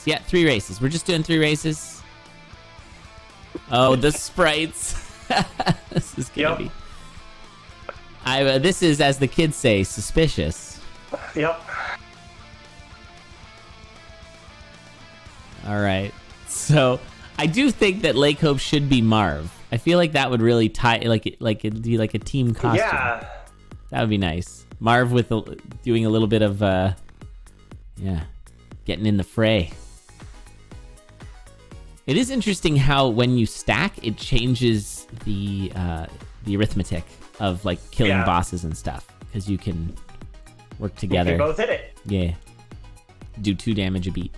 races. Yeah, 3 races. We're just doing 3 races. Oh, the sprites. This is gonna be. This is, as the kids say, suspicious. Yep. All right. So I do think that Lake Hope should be Marv. I feel like that would really tie, like it'd be like a team costume. Yeah. That would be nice. Marv with doing a little bit of, getting in the fray. It is interesting how when you stack, it changes the arithmetic of like killing bosses and stuff, because you can work together. You can both hit it. Yeah. Do 2 damage a beat.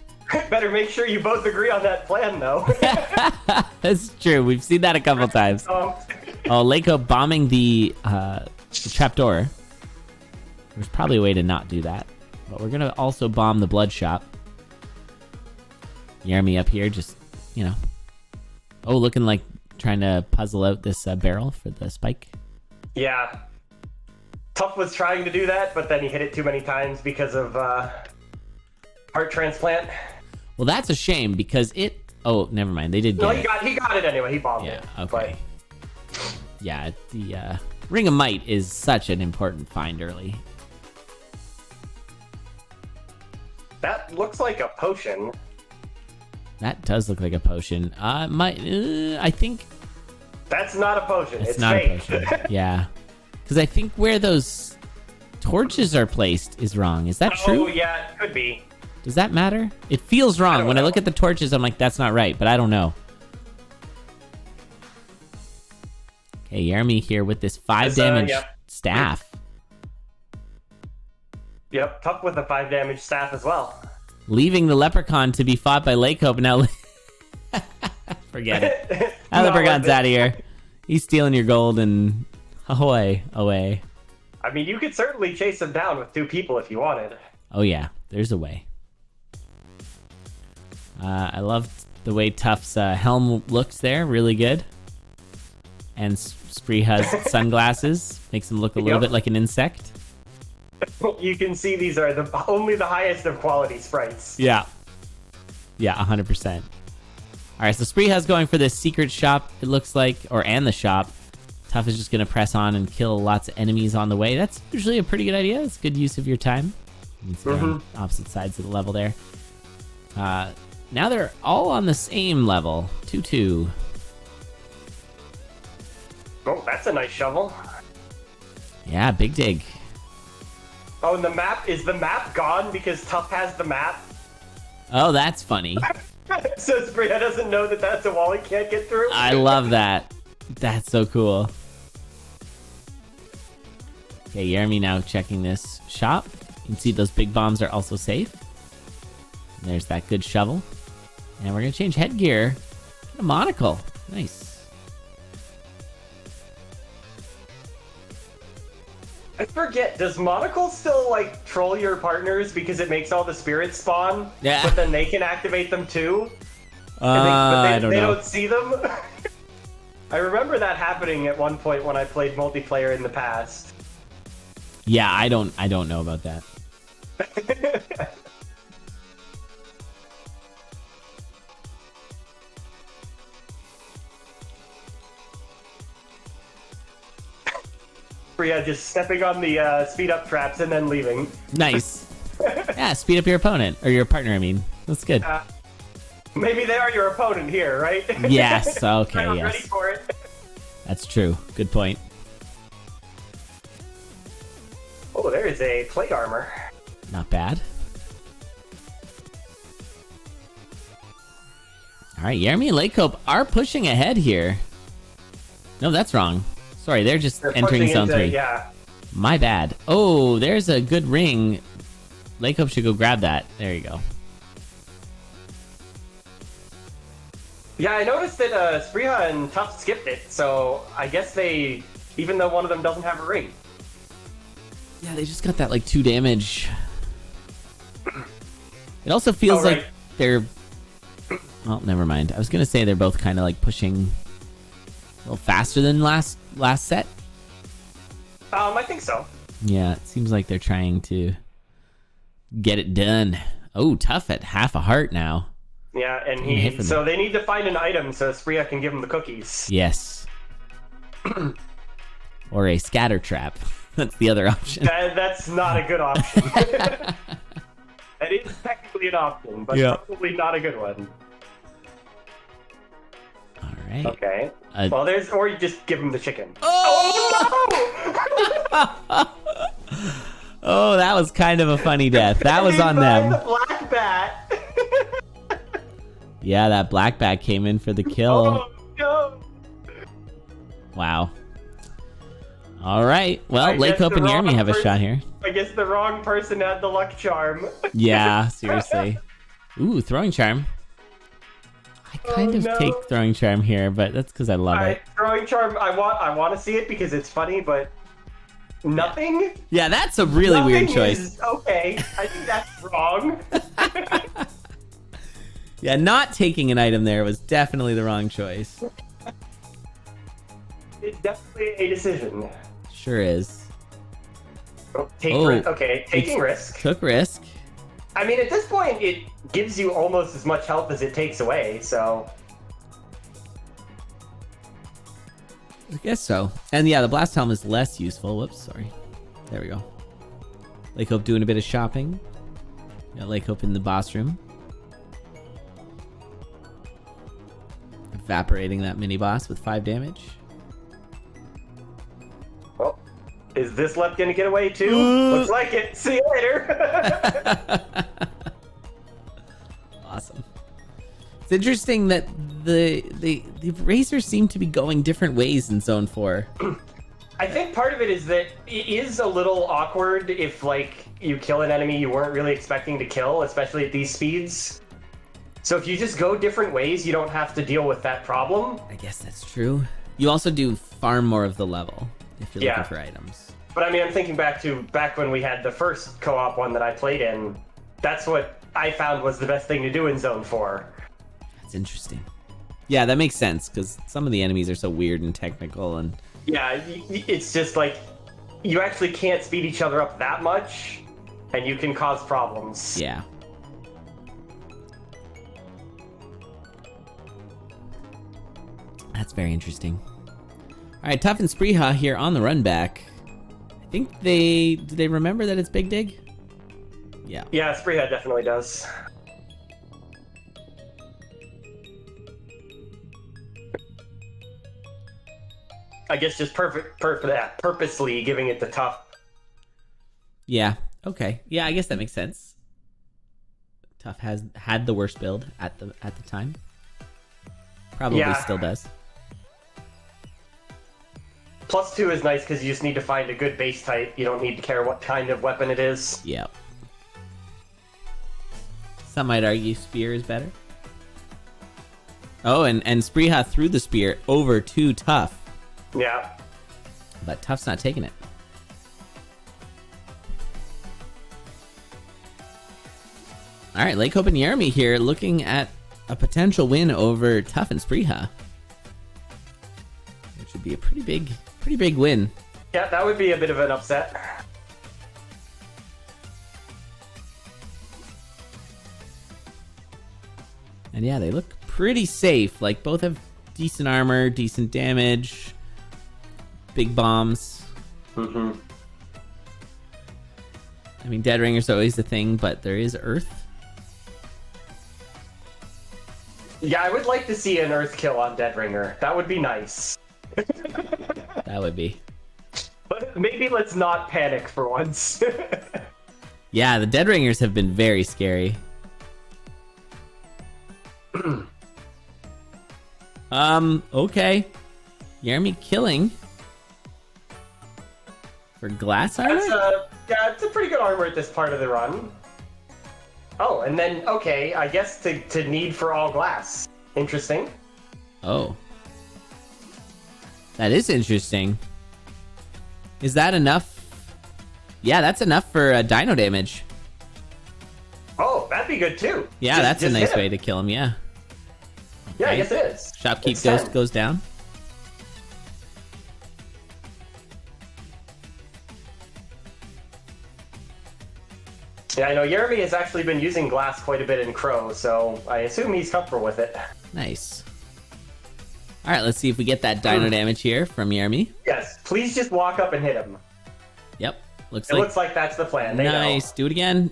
Better make sure you both agree on that plan, though. That's true. We've seen that a couple times. Oh, Lake Hope bombing the trapdoor. There's probably a way to not do that, but we're gonna also bomb the blood shop. Yaramy up here, just looking like trying to puzzle out this barrel for the spike. Yeah. Tuff was trying to do that, but then he hit it too many times because of heart transplant. Well, that's a shame because it. Oh, never mind. They did get it. He got it anyway. He bombed it. Okay. But... Yeah, the Ring of Might is such an important find early. That looks like a potion. That does look like a potion. I think that's not a potion. It's not fake. A potion. Yeah, because I think where those torches are placed is wrong. Is that true? Oh yeah, it could be. Does that matter? It feels wrong. When I look at the torches, I'm like, that's not right, but I don't know. Okay, Yaramy here with this 5 damage staff. Yep, Tuff with a 5 damage staff as well. Leaving the leprechaun to be fought by Lake Hope now. Forget it. That leprechaun's out of here. He's stealing your gold and away. I mean, you could certainly chase him down with 2 people if you wanted. Oh yeah, there's a way. I love the way Tuff's helm looks there. Really good. And Szprychaa's sunglasses makes him look a little bit like an insect. You can see these are only the highest of quality sprites. Yeah. Yeah, 100%. All right, so Szprychaa's going for this secret shop, it looks like, and the shop. Tuff is just going to press on and kill lots of enemies on the way. That's usually a pretty good idea. It's good use of your time. It's on opposite sides of the level there. Now they're all on the same level. 2-2. Oh, that's a nice shovel. Yeah, big dig. Oh, and is the map gone because Tuff has the map? Oh, that's funny. So Szprychaa doesn't know that that's a wall he can't get through? I love that. That's so cool. Okay, Yaramy now checking this shop. You can see those big bombs are also safe. And there's that good shovel. And we're going to change headgear. Get a monocle. Nice. I forget, does Monocle still, like, troll your partners because it makes all the spirits spawn? Yeah. But then they can activate them too? I don't know. They don't see them? I remember that happening at one point when I played multiplayer in the past. Yeah, I don't know about that. Yeah, just stepping on the speed up traps and then leaving. Nice. Yeah, speed up your opponent. Or your partner, I mean. That's good. Maybe they are your opponent here, right? Yes, okay, I'm yes. ready for it. That's true. Good point. Oh, there is a plate armor. Not bad. All right, Yaramy and Lake Hope are pushing ahead here. No, that's wrong. Sorry, they're just entering Zone 3. Yeah. My bad. Oh, there's a good ring. Lake Hope should go grab that. There you go. Yeah, I noticed that Szprychaa and Tuff skipped it, so I guess they, even though one of them doesn't have a ring. Yeah, they just got that like 2 damage. It also feels like they're... Well, never mind. I was going to say they're both kind of like pushing a little faster than last set. I think so. Yeah, it seems like they're trying to get it done. Oh, Tuff at half a heart now. Yeah, and hit from so they need to find an item so Szprychaaa can give him the cookies. Yes. Or a scatter trap. That's the other option. That's not a good option. That is technically an option, but probably not a good one. All right. Okay. Well, or you just give him the chicken. Oh! Oh, that was kind of a funny death. That was on them. The black bat. Yeah, that black bat came in for the kill. Oh, no. Wow. All right. Well, Lakehope and Yaramy have a shot here. I guess the wrong person had the luck charm. Yeah, seriously. Ooh, throwing charm. I kind of take throwing charm here, but that's because I love it. Throwing charm, I want to see it because it's funny, but nothing? Yeah, that's a really weird choice. Okay, I think that's wrong. Yeah, not taking an item there was definitely the wrong choice. It's definitely a decision. Sure is. Taking risk. Took risk. I mean, at this point, it gives you almost as much health as it takes away, so... I guess so. And yeah, the blast helm is less useful. Whoops, sorry. There we go. Lakehope doing a bit of shopping. Got Lakehope in the boss room. Evaporating that mini boss with 5 damage. Well, is this left gonna get away too? Looks like it. See you later. Awesome. It's interesting that the racers seem to be going different ways in Zone 4. I think part of it is that it is a little awkward if, like, you kill an enemy you weren't really expecting to kill, especially at these speeds. So if you just go different ways, you don't have to deal with that problem. I guess that's true. You also do farm more of the level if you're looking for items. But I mean, I'm thinking back when we had the first co-op one that I played in. That's what I found was the best thing to do in Zone 4. That's interesting. Yeah, that makes sense, because some of the enemies are so weird and technical. And yeah, it's just like, you actually can't speed each other up that much, and you can cause problems. Yeah. That's very interesting. All right, Tuff and Szprychaaa here on the run back. I think do they remember that it's Big Dig? Yeah. Yeah, Szprychaaa definitely does. I guess just purposely giving it the Tuff. Yeah. Okay. Yeah, I guess that makes sense. Tuff had the worst build at the time. Probably still does. +2 is nice because you just need to find a good base type. You don't need to care what kind of weapon it is. Yeah. Some might argue spear is better. Oh, and Szprychaaa threw the spear over to Tuff. Yeah. But Tuff's not taking it. All right, Lakehope and Yaramy here looking at a potential win over Tuff and Szprychaaa. Which would be a pretty big win. Yeah, that would be a bit of an upset. And yeah, they look pretty safe. Like, both have decent armor, decent damage, big bombs. Mm-hmm. I mean, Dead Ringer's always the thing, but there is Earth. Yeah, I would like to see an Earth kill on Dead Ringer. That would be nice. That would be. But maybe let's not panic for once. Yeah, the Dead Ringers have been very scary. Okay. Yaramy killing. For glass armor? Yeah, it's a pretty good armor at this part of the run. Oh, and then, okay, I guess to need for all glass. Interesting. Oh. That is interesting. Is that enough? Yeah, that's enough for dino damage. Oh, that'd be good too. Yeah, that's a nice way to kill him, yeah. Okay. Yeah, I guess it is. Shopkeep goes down. Yeah, I know Yaramy has actually been using glass quite a bit in Crow, so I assume he's comfortable with it. Nice. All right, let's see if we get that dino damage here from Yaramy. Yes, please just walk up and hit him. Yep, It looks like that's the plan. They nice. know. Do it again.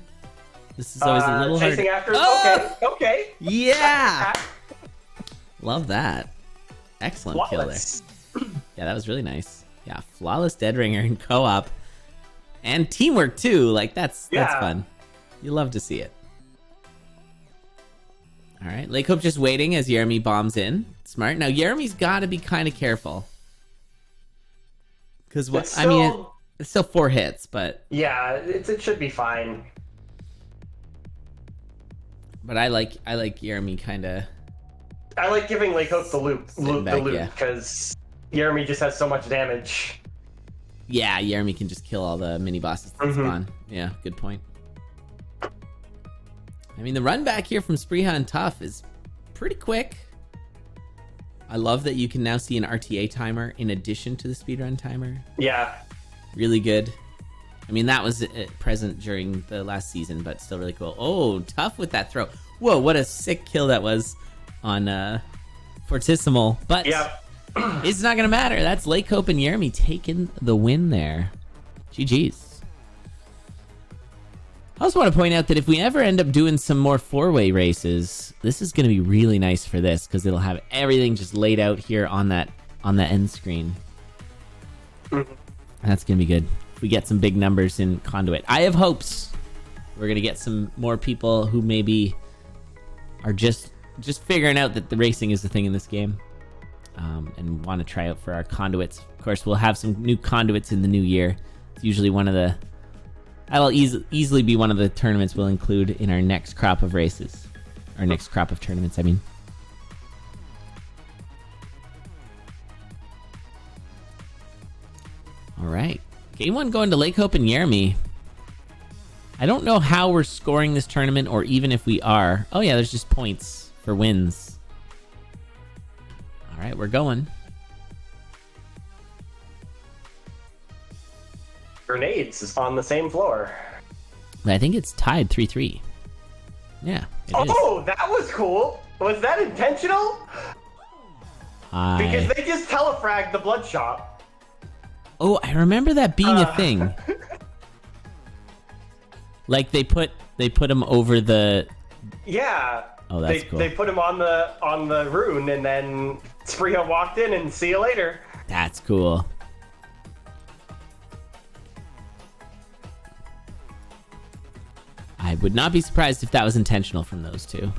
This is always a little hard. Chasing after. Oh! Okay. Yeah. Love that. Excellent Flawless. kill there. Yeah, that was really nice. Yeah, flawless dead ringer in co-op. And teamwork too. Like that's fun. You love to see it. All right, Lakehope just waiting as Yaramy bombs in. Smart. Now Yaramy's got to be kind of careful. Because what I mean, it's still 4 hits, but yeah, it should be fine. But I like Yaramy kind of. I like giving Lakehope the loop because Yaramy just has so much damage. Yeah, Yaramy can just kill all the mini bosses that spawn. Yeah, good point. I mean, the run back here from Szprychaaa and Tuff is pretty quick. I love that you can now see an RTA timer in addition to the speedrun timer. Yeah. Really good. I mean, that was present during the last season, but still really cool. Oh, Tuff with that throw. Whoa, what a sick kill that was on Fortissimo. But it's not going to matter. That's Lakehope and Yaramy taking the win there. GG's. I also want to point out that if we ever end up doing some more 4-way races, this is going to be really nice for this because it'll have everything just laid out here on that end screen. That's going to be good. If we get some big numbers in Conduit. I have hopes we're going to get some more people who maybe are just figuring out that the racing is the thing in this game and want to try out for our Conduits. Of course, we'll have some new Conduits in the new year. It's usually one of the... That'll easily be one of the tournaments we'll include in our next crop of races. Our next crop of tournaments, I mean. All right. Game 1 going to Lakehope and Yaramy. I don't know how we're scoring this tournament or even if we are. Oh yeah, there's just points for wins. All right, we're going. Grenades is on the same floor. I think it's tied 3-3. Yeah. Oh, that was cool. Was that intentional? Because they just telefragged the Bloodshot. Oh, I remember that being a thing. Like they put him over the. Yeah. Oh, that's cool. They put him on the rune, and then Szprychaaa walked in, and see you later. That's cool. I would not be surprised if that was intentional from those two.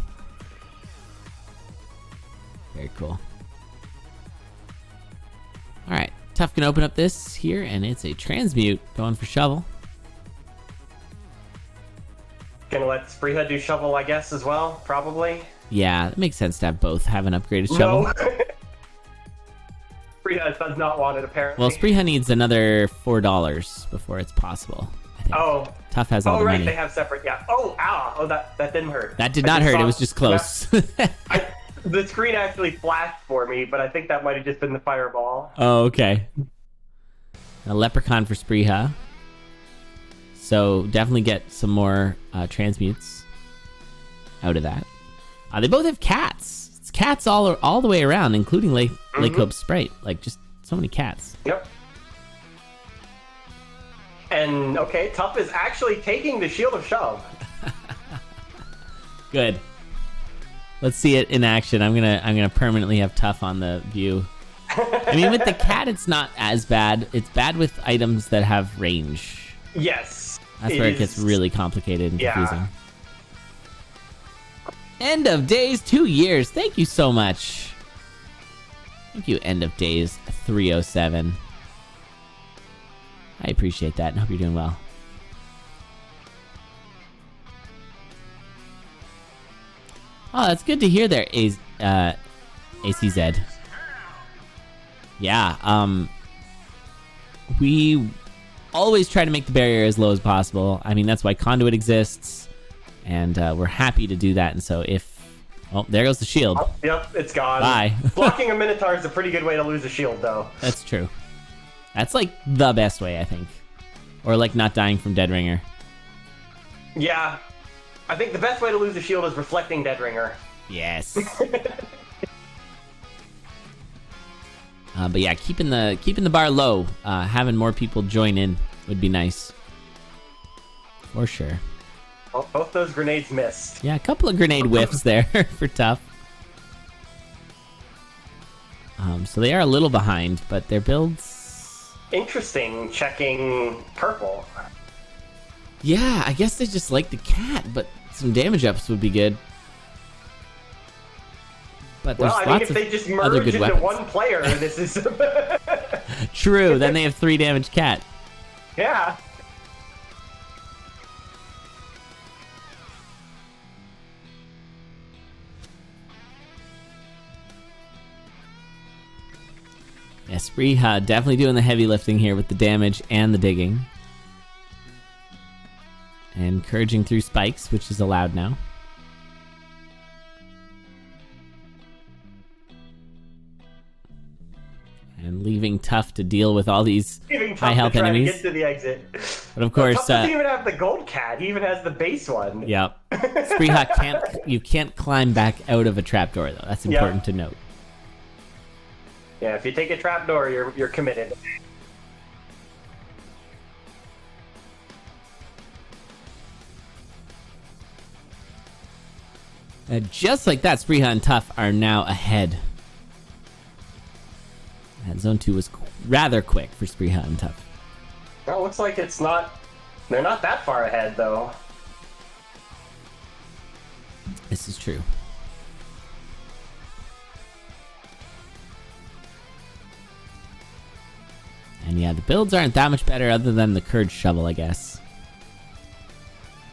Very cool. All right, Tuff can open up this here, and it's a transmute going for Shovel. Gonna let Szprychaaa do Shovel, I guess, as well, probably. Yeah, it makes sense to have both have an upgraded Shovel. No. Szprychaaa does not want it, apparently. Well, Szprychaaa needs another $4 before it's possible. I think. Oh. Tuff has all the money. They have separate, yeah. Oh, ow. Oh, that didn't hurt. That did not hurt. It was just close. The screen actually flashed for me, but I think that might have just been the fireball. Oh, okay. A Leprechaun for Szprychaaa. So definitely get some more transmutes out of that. They both have cats. It's cats all the way around, including Lakehope's Sprite. Like, just so many cats. Yep. And, okay, Tuff is actually taking the Shield of Shove. Good. Let's see it in action. I'm gonna permanently have Tuff on the view. I mean, with the cat, it's not as bad. It's bad with items that have range. Yes. That's where it gets really complicated and confusing. End of Days 2 years. Thank you so much. Thank you, End of Days 307. I appreciate that and hope you're doing well. Oh, that's good to hear there, ACZ. Yeah, we always try to make the barrier as low as possible. I mean, that's why Conduit exists, and we're happy to do that. And so if... Oh, there goes the shield. Oh, yep, it's gone. Bye. Blocking a Minotaur is a pretty good way to lose a shield, though. That's true. That's like the best way, I think. Or like not dying from Dead Ringer. Yeah. I think the best way to lose a shield is reflecting Dead Ringer. Yes. But yeah, keeping the bar low, having more people join in would be nice. For sure. Well, both those grenades missed. Yeah, a couple of grenade whiffs there for Tuff. So they are a little behind, but their builds... Interesting, checking purple. Yeah, I guess they just like the cat, but some damage ups would be good. But there's Well, I mean, if they just merge into weapons. one player, this is... True, then they have 3 damage cat. Yeah. Yeah, Szprychaaa definitely doing the heavy lifting here with the damage and the digging. And encouraging through spikes, which is allowed now. And leaving Tuff to deal with all these high health enemies. To get to the exit. But of course, Tuff doesn't even have the gold cat. He even has the base one. Yep. Szprychaaa can't climb back out of a trapdoor though. That's important to note. Yeah, if you take a trapdoor, you're committed. Just like that, Szprychaaa and Tuff are now ahead. And Zone 2 was rather quick for Szprychaaa and Tuff. Well, it looks like it's not... They're not that far ahead, though. This is true. And yeah, the builds aren't that much better other than the Courage Shovel, I guess.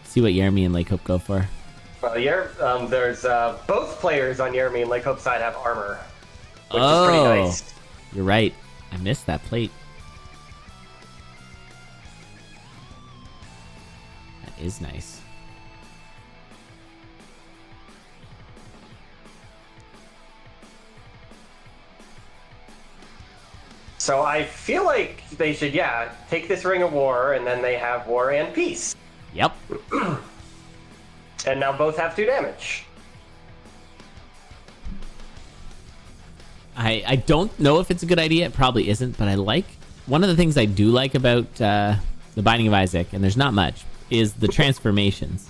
See what Yaramy and Lakehope go for. Well, there's both players on Yaramy and Lakehope side have armor, which is pretty nice. You're right. I missed that plate. That is nice. So I feel like they should, take this Ring of War, and then they have War and Peace. Yep. And now both have 2 damage. I don't know if it's a good idea. It probably isn't, but I like... One of the things I do like about the Binding of Isaac, and there's not much, is the transformations.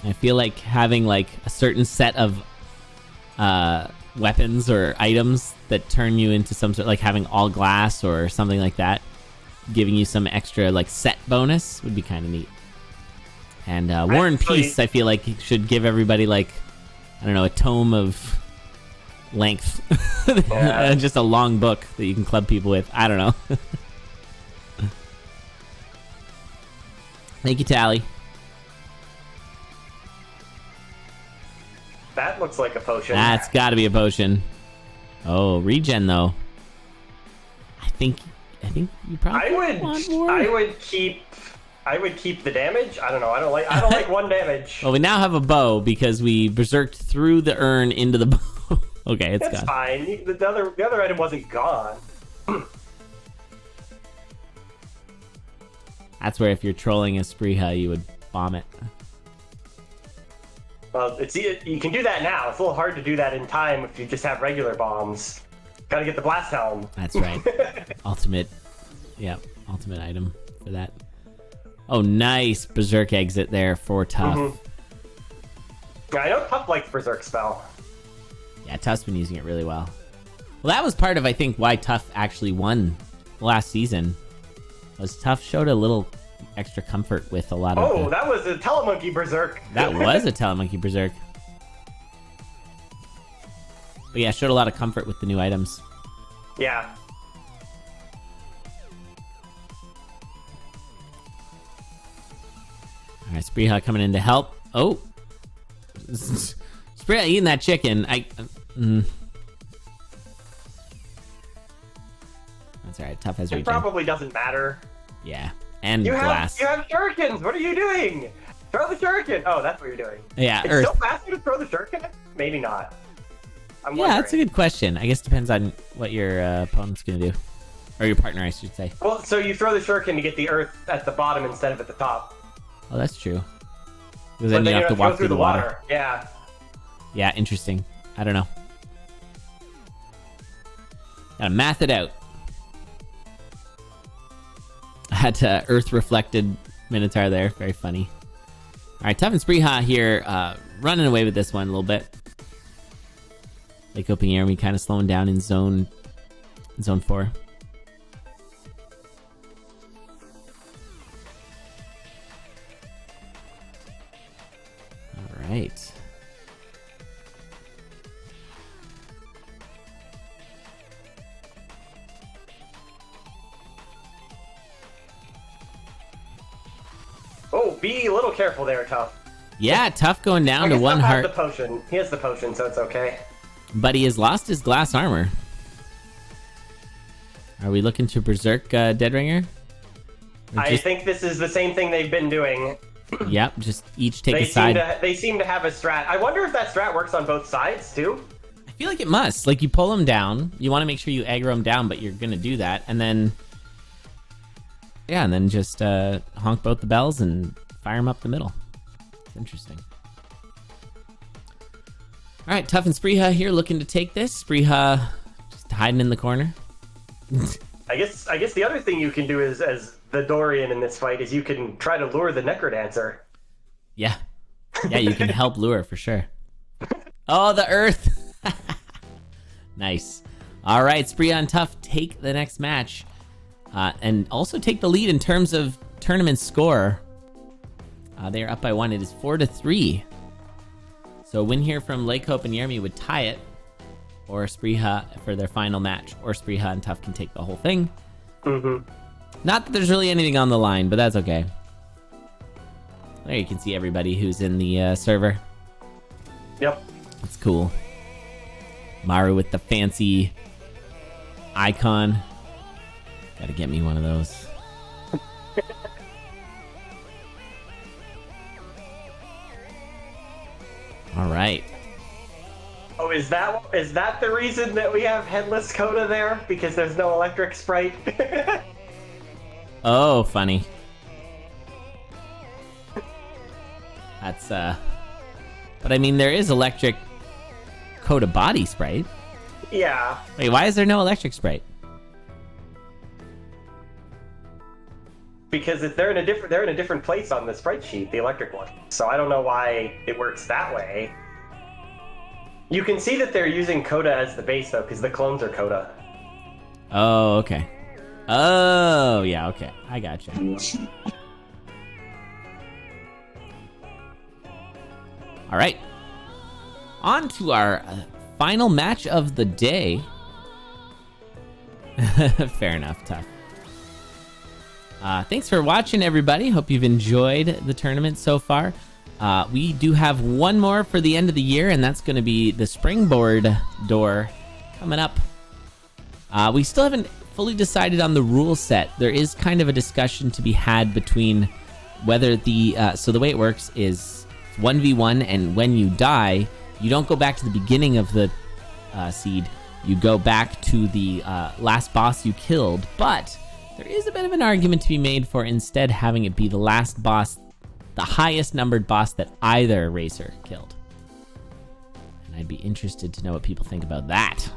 I feel like having like a certain set of weapons or items that turn you into some sort, like having all glass or something like that, giving you some extra like set bonus would be kind of neat. And War and Peace, I feel like should give everybody like, I don't know, a tome of length. Just a long book that you can club people with. I don't know. Thank you, Tally. That looks like a potion. That's got to be a potion. Oh, regen though. I think you probably want more. I would keep the damage. I don't know. I don't like 1 damage. Well, we now have a bow because we berserked through the urn into the bow. Okay, it's gone. That's fine. The other item wasn't gone. That's where if you're trolling a Szprychaaa, you would bomb it. Well, you can do that now. It's a little hard to do that in time if you just have regular bombs. Gotta get the blast helm. That's right. ultimate item for that. Oh, nice berserk exit there for Tuff. I know Tuff likes berserk spell. Yeah, Tuff's been using it really well. Well, that was part of, I think, why Tuff actually won last season. Was Tuff showed a little extra comfort with a lot of... Oh, that was a Telemonkey berserk. That was a Telemonkey berserk. But yeah, showed a lot of comfort with the new items. Yeah. All right, Szprychaaa coming in to help. Oh. Szprychaaa eating that chicken. That's all right. Tuff has regen. It probably doesn't matter. Yeah. And glass. You have shurikens. What are you doing? Throw the shuriken. Oh, that's what you're doing. Yeah. It's still faster to throw the shuriken? Maybe not. I'm wondering. That's a good question. I guess it depends on what your opponent's going to do. Or your partner, I should say. Well, so you throw the shuriken to get the earth at the bottom instead of at the top. Oh, that's true. Because then you have to walk through the water. Yeah. Yeah, interesting. I don't know. Gotta math it out. I had Earth reflected Minotaur there. Very funny. All right, Tuff and Szprychaaa here, running away with this one a little bit. Lakehope and Yaramy kind of slowing down in zone 4. All right. Oh, be a little careful there, Tuff. Yeah, Tuff going down to 1 heart. The potion. He has the potion, so it's okay. But he has lost his glass armor. Are we looking to Berserk Dead Ringer? I think this is the same thing they've been doing. Yep, just each take a side. They seem to have a strat. I wonder if that strat works on both sides, too? I feel like it must. Like, you pull them down. You want to make sure you aggro them down, but you're going to do that. And then... yeah, and then just honk both the bells and fire them up the middle. Interesting. All right, Tuff and Szprychaaa here looking to take this. Szprychaaa just hiding in the corner. I guess the other thing you can do is, as the Dorian in this fight, is you can try to lure the Necrodancer. Yeah. Yeah, you can help lure for sure. Oh, the Earth. Nice. All right, Szprychaaa and Tuff take the next match. And also take the lead in terms of tournament score. They are up by 1. It is 4-3. So a win here from Lakehope and Yaramy would tie it, or Szprychaaa for their final match, or Szprychaaa and Tuff can take the whole thing. Mm-hmm. Not that there's really anything on the line, but that's okay. There you can see everybody who's in the server. Yep. That's cool. Maru with the fancy icon. Gotta get me one of those. All right. Oh, is that the reason that we have headless Coda there? Because there's no electric sprite? Oh, funny. That's but I mean there is electric Coda body sprite. Yeah. Wait, why is there no electric sprite? Because they're in a different place on the sprite sheet, the electric one. So I don't know why it works that way. You can see that they're using Coda as the base though, because the clones are Coda. Oh, okay. Oh, yeah, okay. I gotcha. All right. On to our final match of the day. Fair enough, Tuff. Thanks for watching, everybody. Hope you've enjoyed the tournament so far. We do have one more for the end of the year, and that's going to be the Springboard door coming up. We still haven't fully decided on the rule set. There is kind of a discussion to be had between whether the... so the way it works is 1v1, and when you die, you don't go back to the beginning of the seed. You go back to the last boss you killed, but... there is a bit of an argument to be made for instead having it be the last boss, the highest numbered boss that either racer killed. And I'd be interested to know what people think about that.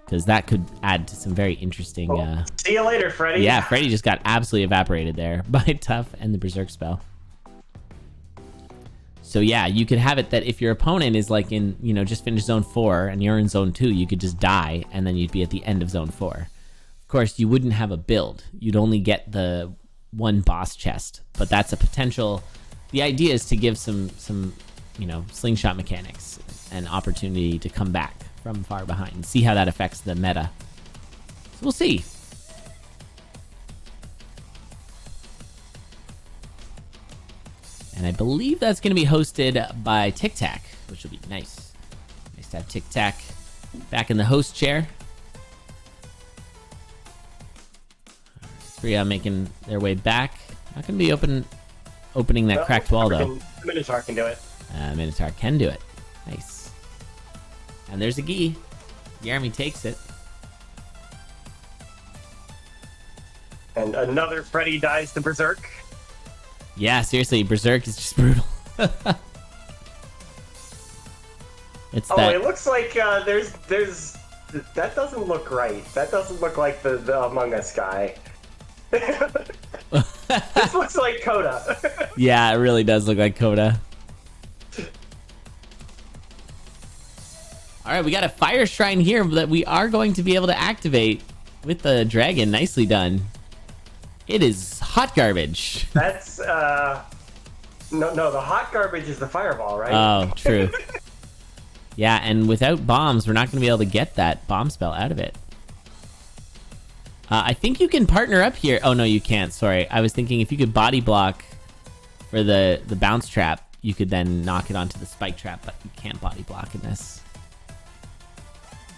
Because that could add to some very interesting... see you later, Freddy. Yeah, Freddy just got absolutely evaporated there by Tuff and the Berserk spell. So yeah, you could have it that if your opponent is like in, you know, just finished zone 4 and you're in zone 2, you could just die and then you'd be at the end of zone 4. Of course, you wouldn't have a build. You'd only get the one boss chest, but that's a potential. The idea is to give some, you know, slingshot mechanics an opportunity to come back from far behind and see how that affects the meta. So we'll see. And I believe that's going to be hosted by Tic Tac, which will be nice. Nice to have Tic Tac back in the host chair. Szprychaaa making their way back. Not going to be opening that cracked wall, though. Minotaur can do it. Minotaur can do it. Nice. And there's a Gi. Yaramy takes it. And another Freddy dies to Berserk. Yeah, seriously, Berserk is just brutal. It's that. It looks like there's that doesn't look right. That doesn't look like the Among Us guy. This looks like Coda. Yeah, it really does look like Coda. All right, we got a fire shrine here that we are going to be able to activate with the dragon. Nicely done. It is hot garbage. That's no, the hot garbage is the fireball, right? Oh, true. Yeah, and without bombs, we're not going to be able to get that bomb spell out of it. I think you can partner up here. Oh, no, you can't. Sorry. I was thinking if you could body block for the bounce trap, you could then knock it onto the spike trap, but you can't body block in this.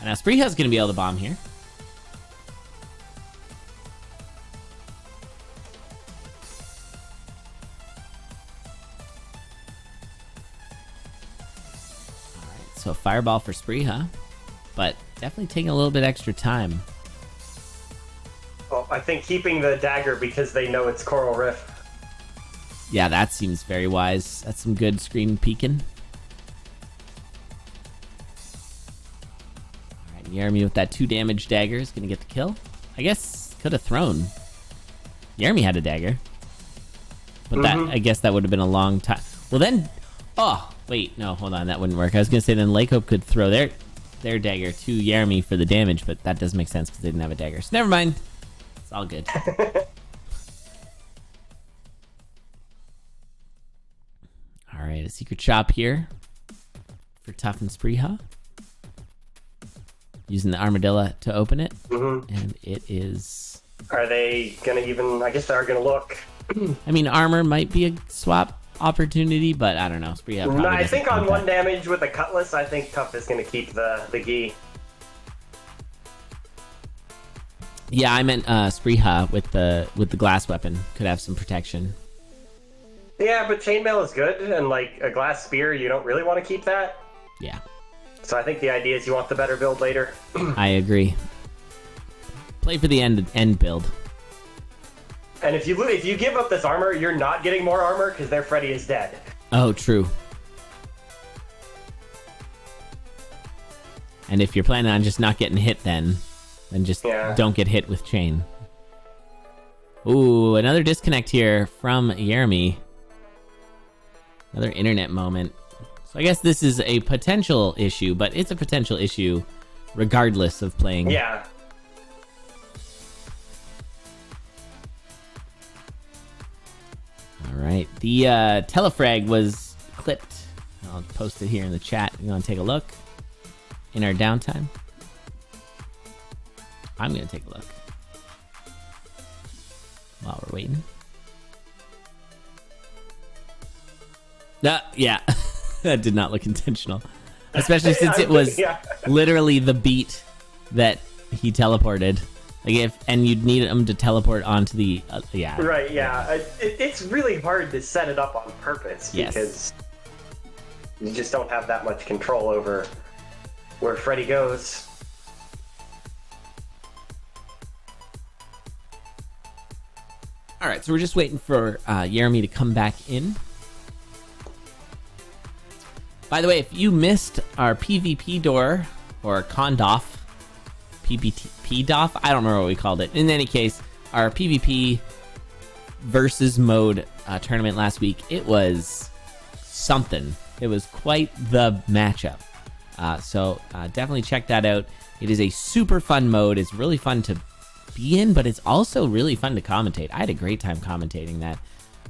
And now Szprychaa's going to be able to bomb here. Alright, so fireball for Szprychaa, but definitely taking a little bit extra time. Well, I think keeping the dagger because they know it's Coral Rift. Yeah, that seems very wise. That's some good screen peeking. Alright, Yaramy with that 2 damage dagger is going to get the kill. I guess could have thrown. Yaramy had a dagger. But that, I guess that would have been a long time. Well then, oh, wait, no, hold on, that wouldn't work. I was going to say then Lakehope could throw their dagger to Yaramy for the damage, but that doesn't make sense because they didn't have a dagger. So never mind. It's all good. All right, a secret shop here for Tuff and Szprychaa. Using the armadillo to open it, and it is. Are they gonna even? I guess they are gonna look. I mean, armor might be a swap opportunity, but I don't know. Szprychaa No, I think on 1 damage with a cutlass, I think Tuff is gonna keep the gi. Yeah, I meant Szprychaa with the glass weapon could have some protection. Yeah, but chainmail is good, and like a glass spear, you don't really want to keep that. Yeah. So I think the idea is you want the better build later. I agree. Play for the end build. And if you give up this armor, you're not getting more armor because their Freddy is dead. Oh, true. And if you're planning on just not getting hit, then just don't get hit with chain. Ooh, another disconnect here from Yaramy. Another internet moment. So I guess this is a potential issue, but it's a potential issue regardless of playing. Yeah. All right. The telefrag was clipped. I'll post it here in the chat. You want to take a look in our downtime? I'm going to take a look while we're waiting. Yeah. That did not look intentional. Especially since it was literally the beat that he teleported. Like and you'd need him to teleport onto the... Right, yeah. It's really hard to set it up on purpose because you just don't have that much control over where Freddy goes. Alright, so we're just waiting for Yaramy to come back in. By the way, if you missed our PvP door, or ConDOF, PvP-DOF, I don't remember what we called it. In any case, our PvP versus mode tournament last week, it was something. It was quite the matchup. So definitely check that out. It is a super fun mode. It's really fun to be in, but it's also really fun to commentate. I had a great time commentating that.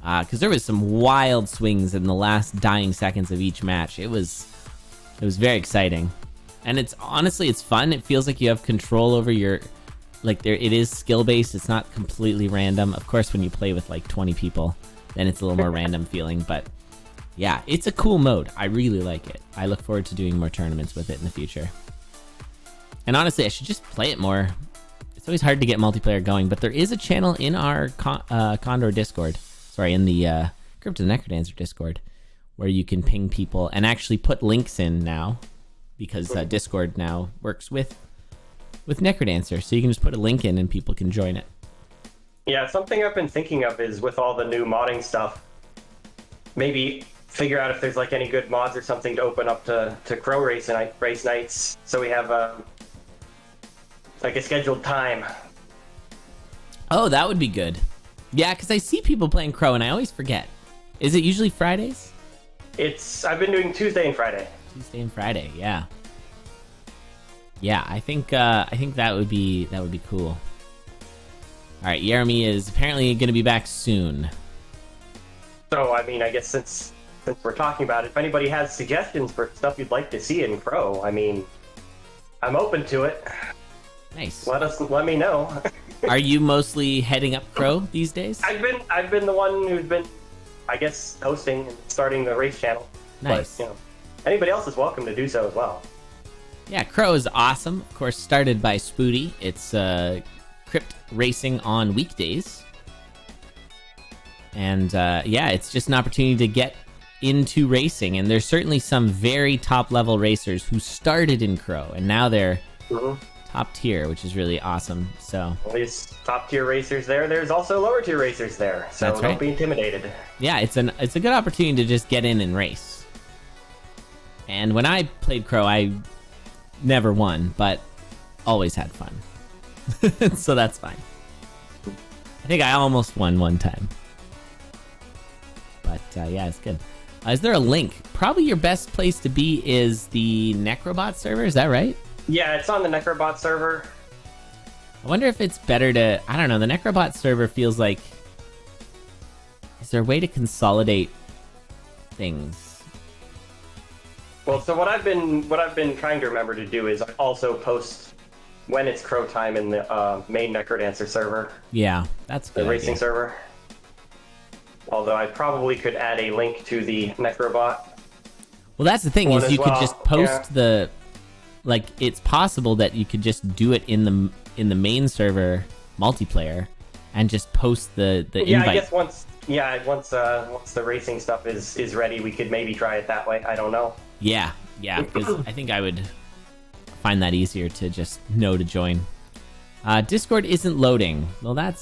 Because there was some wild swings in the last dying seconds of each match. It was very exciting, and it's fun. It feels like you have control over your, it is skill based. It's not completely random. Of course, when you play with like 20 people, then it's a little more random feeling. But yeah, it's a cool mode. I really like it. I look forward to doing more tournaments with it in the future. And honestly, I should just play it more. It's always hard to get multiplayer going, but there is a channel in our co-opDOR Discord. Sorry, in the Crypt of the Necrodancer Discord, where you can ping people and actually put links in now, because Discord now works with Necrodancer, so you can just put a link in and people can join it. Yeah, something I've been thinking of is with all the new modding stuff, maybe figure out if there's like any good mods or something to open up to crow race nights, so we have like a scheduled time. Oh, that would be good. Yeah, because I see people playing crow and I always forget. Is it usually Fridays? I've been doing Tuesday and Friday. Tuesday and Friday, yeah. Yeah, I think that would be cool. All right, Yaramy is apparently going to be back soon. So, I mean, I guess since we're talking about it, if anybody has suggestions for stuff you'd like to see in Crow, I mean, I'm open to it. Nice. Let me know. Are you mostly heading up Crow these days? I've been the one who's been, I guess, hosting and starting the race channel. Nice. But, anybody else is welcome to do so as well. Yeah, Crow is awesome. Of course, started by Spoody. It's crypt racing on weekdays. And yeah, it's just an opportunity to get into racing. And there's certainly some very top-level racers who started in Crow, and now they're top tier, which is really awesome. So there's top-tier racers there. There's also lower-tier racers there. So That's right. Don't be intimidated. Yeah, it's a good opportunity to just get in and race. And when I played Crow, I never won, but always had fun. So that's fine. I think I almost won one time. But yeah, it's good. Is there a link? Probably your best place to be is the Necrobot server, is that right? Yeah, it's on the Necrobot server. I wonder if it's better to... I don't know, the Necrobot server feels like... Is there a way to consolidate things? Well, so what I've been trying to remember to do is also post when it's Crow time in the main Necrodancer server. Yeah, that's good. The racing server. Although I probably could add a link to the Necrobot. Well, that's the thing, is you could just post the... Like, it's possible that you could just do it in the main server multiplayer and just post the yeah, invite. I guess once the racing stuff is ready, we could maybe try it that way. I don't know. Yeah, because I think I would find that easier to just know to join. Discord isn't loading. Well, I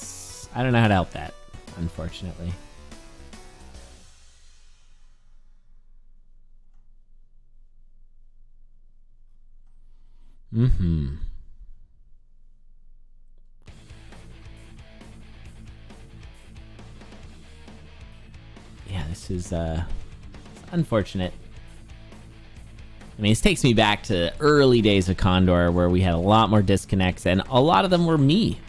don't know how to help that, unfortunately. Yeah, this is unfortunate. I mean, this takes me back to early days of Condor where we had a lot more disconnects, and a lot of them were me.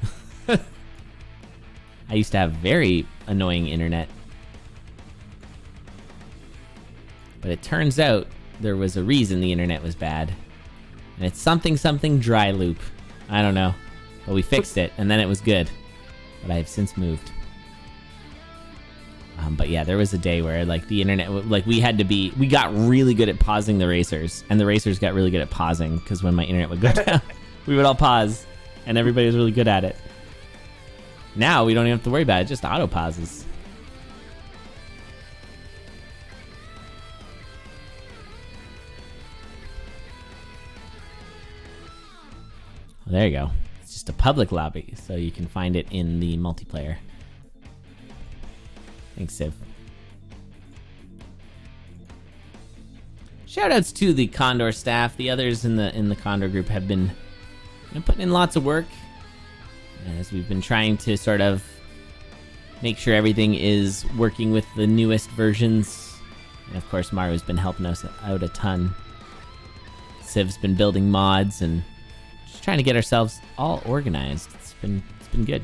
I used to have very annoying internet. But it turns out there was a reason the internet was bad. And it's something dry loop. I don't know. But we fixed it, and then it was good. But I have since moved. But yeah, there was a day where like the internet, like we got really good at pausing the racers, and the racers got really good at pausing, because when my internet would go down, we would all pause, and everybody was really good at it. Now we don't even have to worry about it, it just auto pauses. Well, there you go. It's just a public lobby, so you can find it in the multiplayer. Thanks, Civ. Shoutouts to the Condor staff. The others in the Condor group have been putting in lots of work as we've been trying to sort of make sure everything is working with the newest versions. And of course, Maru's been helping us out a ton. Civ's been building mods and just trying to get ourselves all organized. It's been good.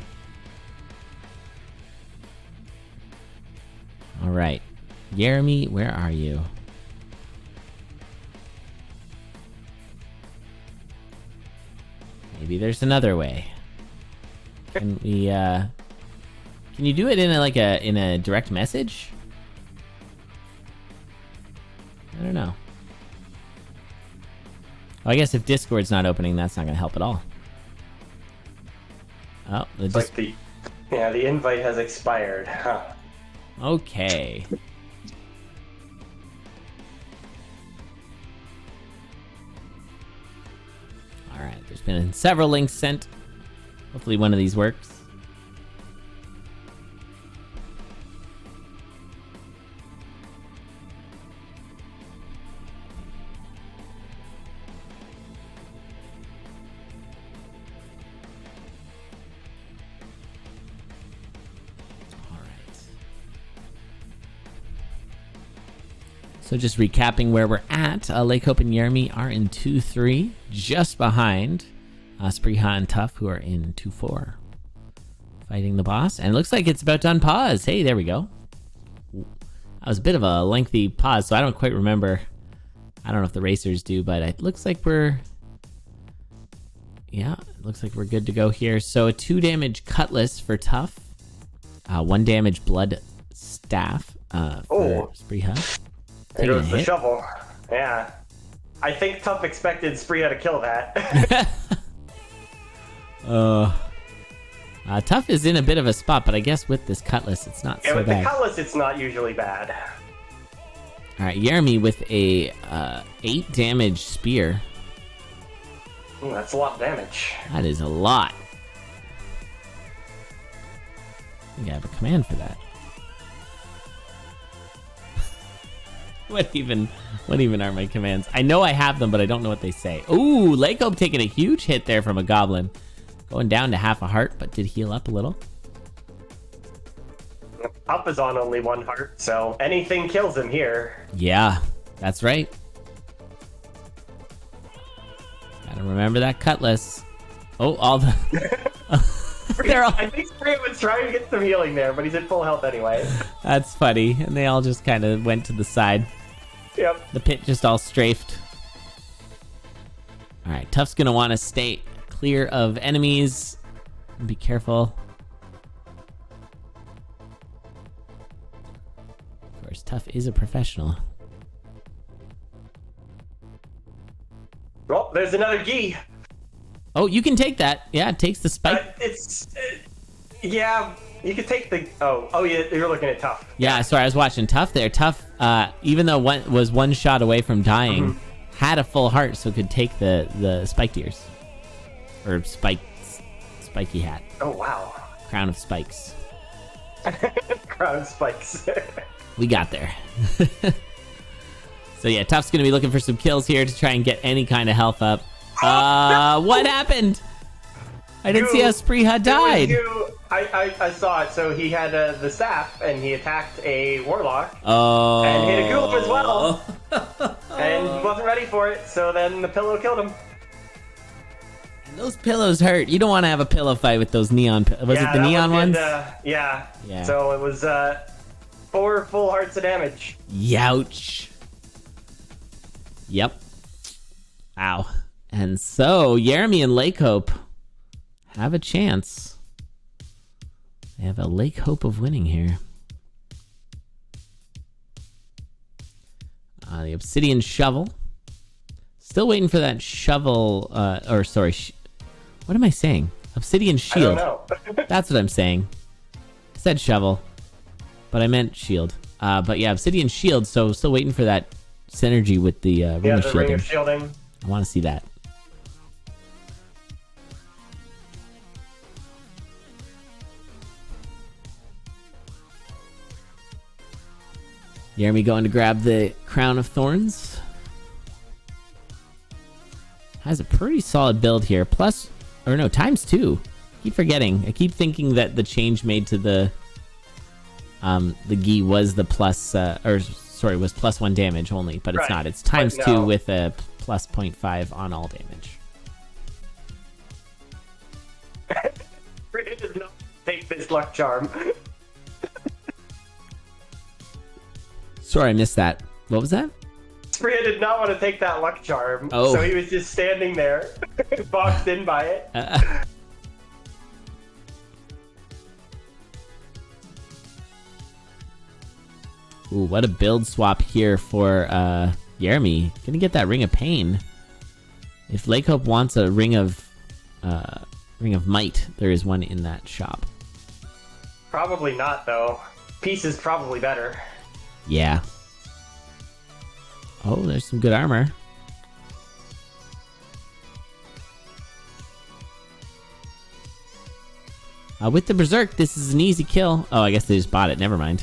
All right, Yaramy, where are you? Maybe there's another way. Can we? Can you do it in a direct message? I don't know. Well, I guess if Discord's not opening, that's not going to help at all. Oh, the invite has expired. Huh. Okay. Alright, there's been several links sent. Hopefully one of these works. So just recapping where we're at, Lakehope and Yaramy are in 2-3, just behind Szprychaaa and Tufwfo, who are in 2-4. Fighting the boss, and it looks like it's about to unpause. Hey, there we go. That was a bit of a lengthy pause, so I don't quite remember. I don't know if the racers do, but it looks like we're... Yeah, it looks like we're good to go here. So a 2 damage Cutlass for Tufwfo. 1 damage Blood Staff for Szprychaaa. There goes the shovel. Yeah. I think Tufwfo expected Szprychaaa to kill that. Tufwfo is in a bit of a spot, but I guess with this Cutlass, it's not so bad. With the Cutlass, it's not usually bad. All right, Yaramy with a 8 damage Spear. Ooh, that's a lot of damage. That is a lot. I think I have a command for that. What even are my commands? I know I have them, but I don't know what they say. Ooh, Lakehope taking a huge hit there from a goblin. Going down to half a heart, but did heal up a little. Up is on only 1 heart, so anything kills him here. Yeah, that's right. Gotta remember that Cutlass. Oh, all the... They're all... I think Szprychaaa was trying to get some healing there, but he's at full health anyway. That's funny, and they all just kind of went to the side. Yep. The pit just all strafed. All right, Tufwfo's gonna want to stay clear of enemies. Be careful. Of course, Tufwfo is a professional. Oh, there's another Gi. Oh, you can take that. Yeah, it takes the spike. Yeah, you could take the... Oh, yeah, you're looking at Tufwfo. Yeah, sorry, I was watching Tufwfo there. Tufwfo, even though was 1 shot away from dying, had a full heart, so could take the spiked ears. Or spiky hat. Oh, wow. Crown of spikes. Crown of spikes. We got there. So yeah, Tufwfo's gonna be looking for some kills here to try and get any kind of health up. What happened? I didn't see how Szprychaaa died. I saw it. So he had the staff, and he attacked a warlock. Oh. And hit a ghoul as well. And he wasn't ready for it, so then the pillow killed him. And those pillows hurt. You don't want to have a pillow fight with those neon. Was it the neon ones? Yeah. So it was 4 full hearts of damage. Youch. Yep. Ow. And so Yaramy and Lakehope have a chance. They have a Lakehope of winning here. The obsidian shovel. Still waiting for that shovel. What am I saying? Obsidian shield. I don't know. That's what I'm saying. I said shovel, but I meant shield. But yeah, obsidian shield. So still waiting for that synergy with the ring of shielding. Ring of shielding. I want to see that. Yaramy going to grab the Crown of Thorns. Has a pretty solid build here. Plus, or no, ×2. Keep forgetting. I keep thinking that the change made to the Gi was the plus, was +1 damage only, but it's not. It's ×2 with a plus 0.5 on all damage. Brandon does not take this luck charm. Sorry, I missed that. What was that? Szprychaaa did not want to take that luck charm, oh. So he was just standing there, boxed in by it. Ooh, what a build swap here for Yaramy. Gonna get that Ring of Pain. If Lakehope wants a Ring of Might, there is one in that shop. Probably not, though. Peace is probably better. Yeah. Oh, there's some good armor. With the Berserk, this is an easy kill. Oh, I guess they just bought it. Never mind.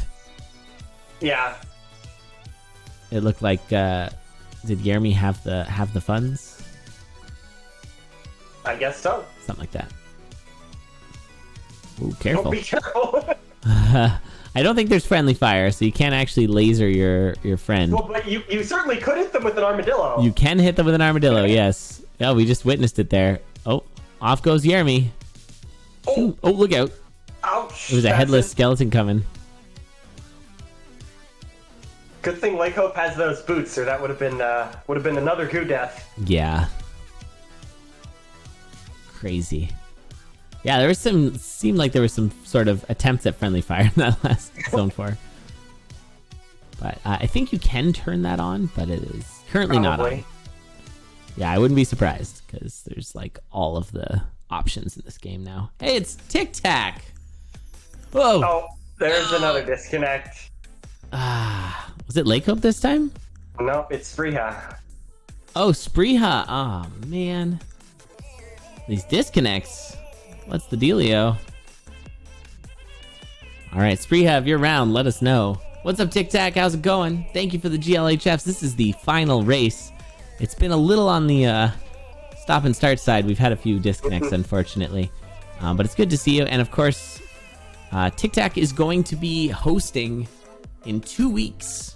Yeah. It looked like did Yaramy have the funds? I guess so. Something like that. Ooh, careful. Oh, be careful. I don't think there's friendly fire, so you can't actually laser your friend. Well, but you certainly could hit them with an armadillo. You can hit them with an armadillo, yes. Yeah, we just witnessed it there. Oh, off goes Yaramy. Oh, look out. Ouch. It was a headless skeleton coming. Good thing Lakehope has those boots, or that would have been another goo death. Yeah. Crazy. Yeah, there was seemed like there was some sort of attempts at friendly fire in that last Zone 4. But I think you can turn that on, but it is currently not on. Yeah, I wouldn't be surprised, because there's like all of the options in this game now. Hey, it's Tic Tac! Whoa! Oh, there's another disconnect. Was it Lakehope this time? No, it's Szprychaaa. Oh, Szprychaaa! Oh, man. These disconnects. What's the dealio? Alright, Szprychaaa, if you're around, let us know. What's up, Tic Tac? How's it going? Thank you for the GLHFs. This is the final race. It's been a little on the stop and start side. We've had a few disconnects, unfortunately. But it's good to see you. And of course, Tic Tac is going to be hosting in 2 weeks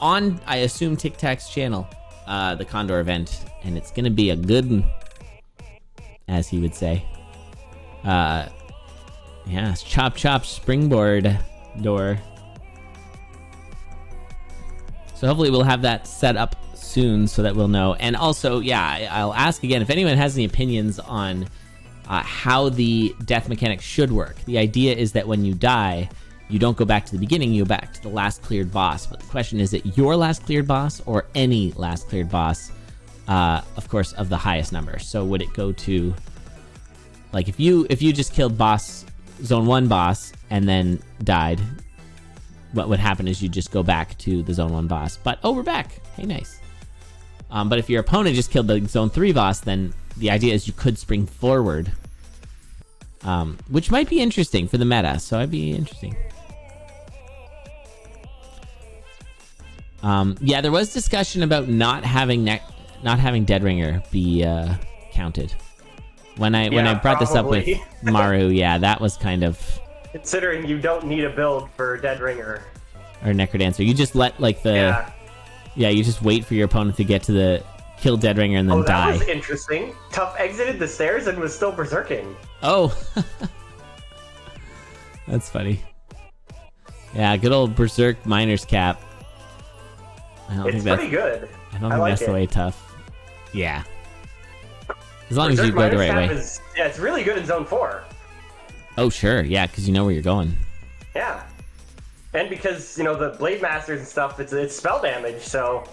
on, I assume, Tic Tac's channel, the Condor event. And it's going to be a good one, as he would say. Yeah, it's Chop Chop Springboard door. So hopefully we'll have that set up soon so that we'll know. And also, yeah, I'll ask again if anyone has any opinions on how the death mechanic should work. The idea is that when you die, you don't go back to the beginning, you go back to the last cleared boss. But the question is it your last cleared boss or any last cleared boss, of course, of the highest number. So would it go to, like, if you just killed Zone 1 boss and then died, what would happen is you just go back to the Zone 1 boss. But, oh, we're back. Hey, nice. But if your opponent just killed the Zone 3 boss, then the idea is you could spring forward. Which might be interesting for the meta, so it'd be interesting. Yeah, there was discussion about not having Dead Ringer be counted. When I brought this up with Maru, yeah, that was kind of... Considering you don't need a build for Dead Ringer. Or Necrodancer. You just let, like, the... Yeah, you just wait for your opponent to get to the kill Dead Ringer and then die. Oh, that was interesting. Tuff exited the stairs and was still berserking. Oh. That's funny. Yeah, good old berserk miner's cap. It's pretty good. I don't think that's the way Tuff. Yeah. As long as you go the right way. Yeah, it's really good in Zone 4. Oh, sure. Yeah, because you know where you're going. Yeah. And because, you know, the Blade Masters and stuff, it's spell damage, so...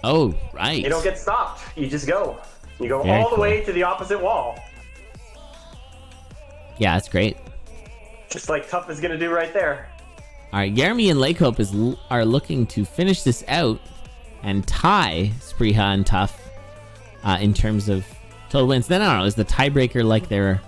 Oh, right. You don't get stopped. You just go. You go all the way to the opposite wall. Yeah, that's great. Just like Tuff is going to do right there. All right, Yaramy and Lakehope are looking to finish this out and tie Szprychaaa and Tuff in terms of total wins. Then, I don't know, is the tiebreaker like their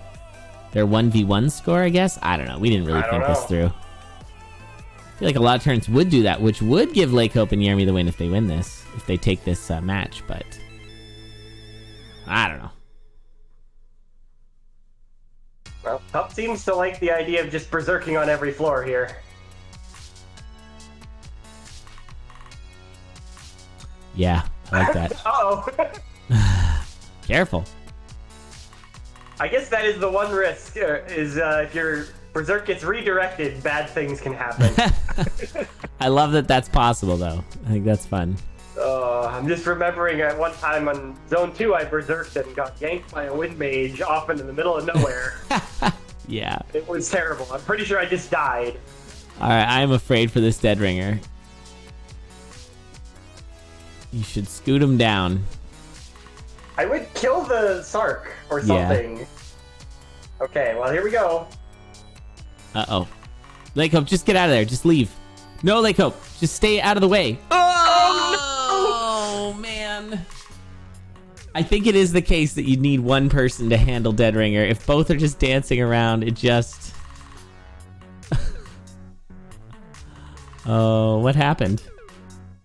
1v1 score, I guess? I don't know. We didn't really think this through. I feel like a lot of turns would do that, which would give Lakehope and Yaramy the win if they win this, if they take this match, but I don't know. Well, Tuff seems to like the idea of just berserking on every floor here. Yeah, I like that. Uh-oh. Careful. I guess that is the one risk, is if your berserk gets redirected, bad things can happen. I love that that's possible, though. I think that's fun. I'm just remembering at one time on Zone 2, I berserked and got yanked by a wind mage off into the middle of nowhere. Yeah. It was terrible. I'm pretty sure I just died. Alright, I'm afraid for this Dead Ringer. You should scoot him down. I would kill the Sark or something. Yeah. Okay, well, here we go. Uh-oh. Lakehope, just get out of there. Just leave. No, Lakehope. Just stay out of the way. Oh, no! Man. I think it is the case that you need one person to handle Dead Ringer. If both are just dancing around, it just... Oh, what happened?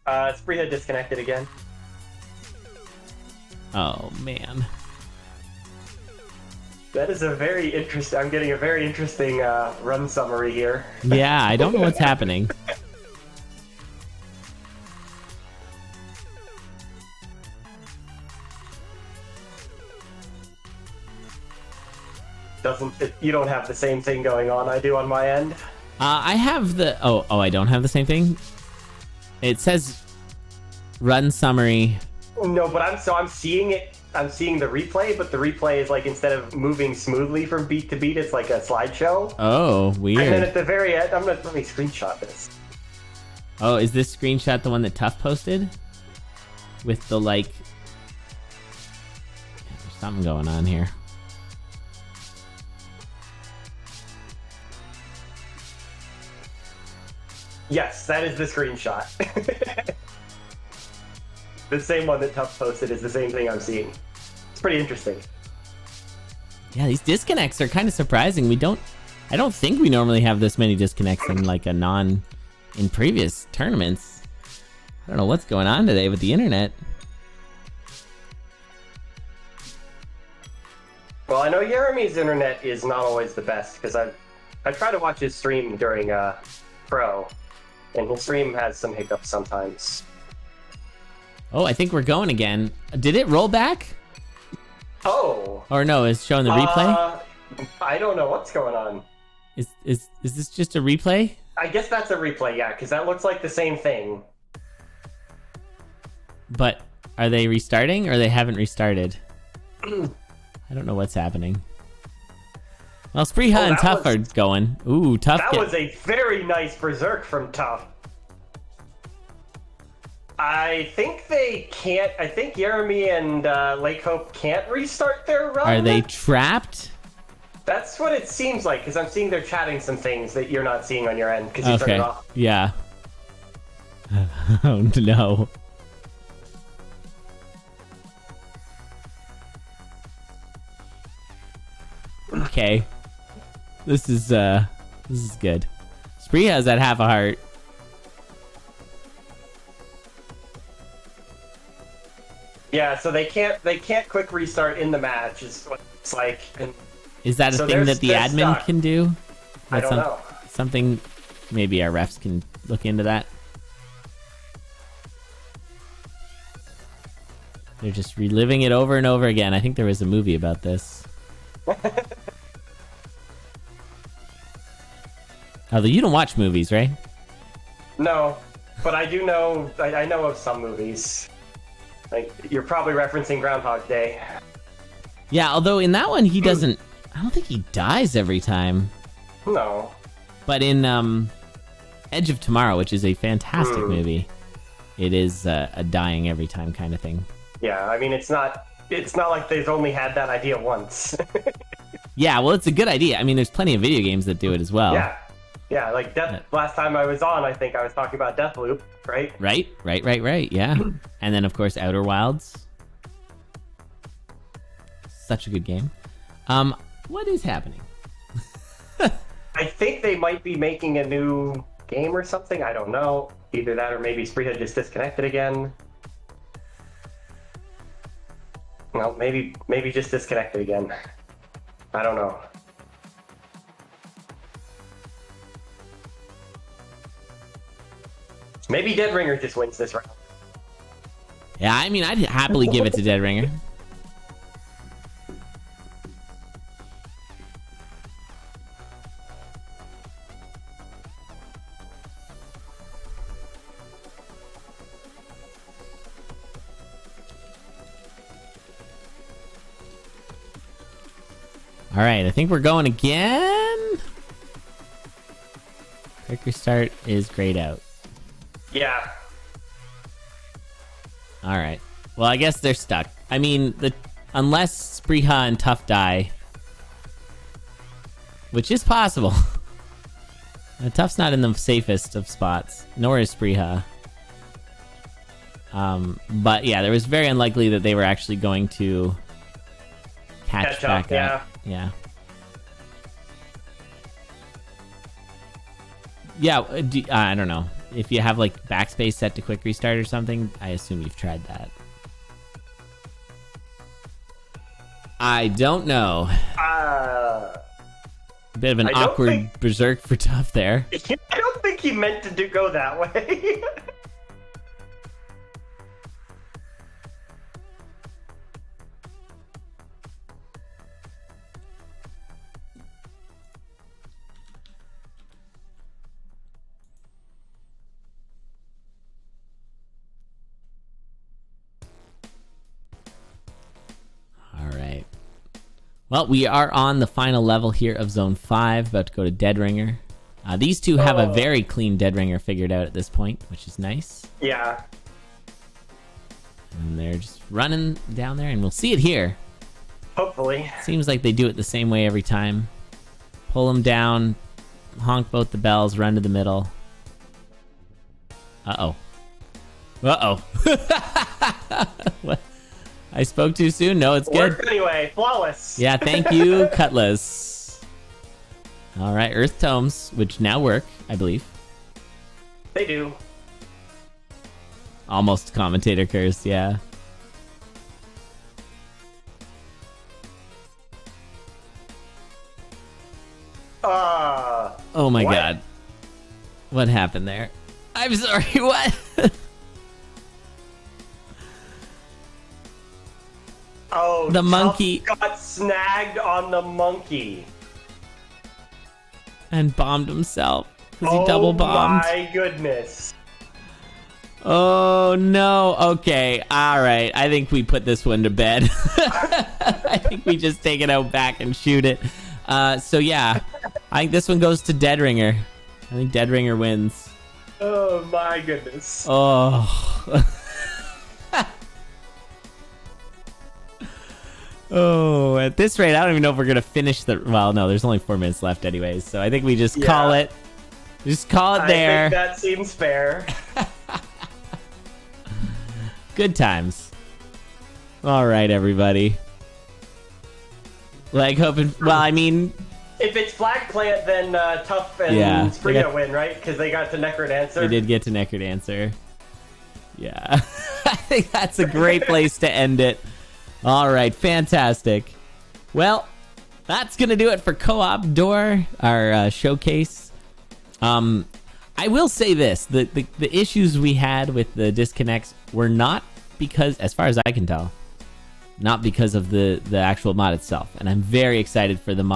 Szprychaaa disconnected again. Oh, man. That is a very interesting. I'm getting a very interesting run summary here. Yeah, I don't know what's happening. You don't have the same thing going on I do on my end? I have the... Oh, I don't have the same thing? It says run summary. No, but I'm seeing it. I'm seeing the replay, but the replay is like, instead of moving smoothly from beat to beat, it's like a slideshow. Oh, weird. And then at the very end, let me screenshot this. Oh, is this screenshot the one that Tuff posted? With the, like... There's something going on here. Yes, that is the screenshot. The same one that Tuff posted is the same thing I'm seeing. It's pretty interesting. Yeah, these disconnects are kind of surprising. I don't think we normally have this many disconnects in like in previous tournaments. I don't know what's going on today with the internet. Well, I know Yaramy's internet is not always the best, because I try to watch his stream during Pro, and his stream has some hiccups sometimes. Oh, I think we're going again. Did it roll back? Oh. Or no, it's showing the replay? I don't know what's going on. Is this just a replay? I guess that's a replay, yeah, because that looks like the same thing. But are they restarting or they haven't restarted? I don't know what's happening. Well, Szprychaaa and Tuff are going. Ooh, Tuff. That was a very nice berserk from Tuff. I think they can't. I think Yaramy and Lakehope can't restart their run. Are they trapped? That's what it seems like, because I'm seeing they're chatting some things that you're not seeing on your end because you turned it off. Yeah. Oh no. Okay. This is good. Szprychaa's at half a heart. Yeah, so they can't quick restart in the match is what it's like. And is that a thing that the admin can do? I don't know. Something maybe our refs can look into that. They're just reliving it over and over again. I think there was a movie about this. Although you don't watch movies, right? No, but I do know. I know of some movies. Like, you're probably referencing Groundhog Day. Yeah, although in that one he doesn't. I don't think he dies every time. No. But in Edge of Tomorrow, which is a fantastic movie, it is a dying every time kind of thing. Yeah, I mean, it's not like they've only had that idea once. Yeah, well, it's a good idea. I mean, there's plenty of video games that do it as well. Yeah, like last time I was on, I think I was talking about Deathloop, right? Right, yeah. And then, of course, Outer Wilds. Such a good game. What is happening? I think they might be making a new game or something. I don't know. Either that or maybe Szprychaaa just disconnected again. No, maybe just disconnected again. I don't know. Maybe Dead Ringer just wins this round. Yeah, I mean, I'd happily give it to Dead Ringer. All right, I think we're going again. Quick restart is grayed out. Yeah. All right. Well, I guess they're stuck. I mean, unless Szprychaaa and Tuff die, which is possible. Tuff's not in the safest of spots, nor is Szprychaaa. But yeah, it was very unlikely that they were actually going to catch back up. Yeah. Yeah, I don't know. If you have like backspace set to quick restart or something, I assume you've tried that. I don't know. Bit of an awkward berserk for Tuff there. I don't think he meant to go that way. Well, we are on the final level here of Zone 5, about to go to Dead Ringer. These two have a very clean Dead Ringer figured out at this point, which is nice. Yeah. And they're just running down there, and we'll see it here. Hopefully. Seems like they do it the same way every time. Pull them down, honk both the bells, run to the middle. Uh-oh. Uh-oh. What? I spoke too soon? No, it's good. Worked anyway. Flawless. Yeah, thank you, Cutlass. All right, Earth Tomes, which now work, I believe. They do. Almost commentator curse, yeah. Oh my god. What happened there? I'm sorry, what? Oh, the monkey got snagged on the monkey. And bombed himself. Because he double bombed. Oh my goodness. Oh no. Okay. Alright. I think we put this one to bed. I think we just take it out back and shoot it. So yeah. I think this one goes to Dead Ringer. I think Dead Ringer wins. Oh my goodness. Oh. Oh, at this rate, I don't even know if we're going to finish the... Well, no, there's only 4 minutes left anyways, so I think we just call it. Just call it there. I think that seems fair. Good times. All right, everybody. Well, I mean... If it's Flag Plant, then Tuff and Szprychaaa win, right? Because they got to Necrodancer. They did get to Necrodancer. Yeah. I think that's a great place to end it. All right, fantastic. Well, that's going to do it for Co-opDOR, our showcase. I will say this. The issues we had with the disconnects were not because, as far as I can tell, not because of the actual mod itself. And I'm very excited for the mod.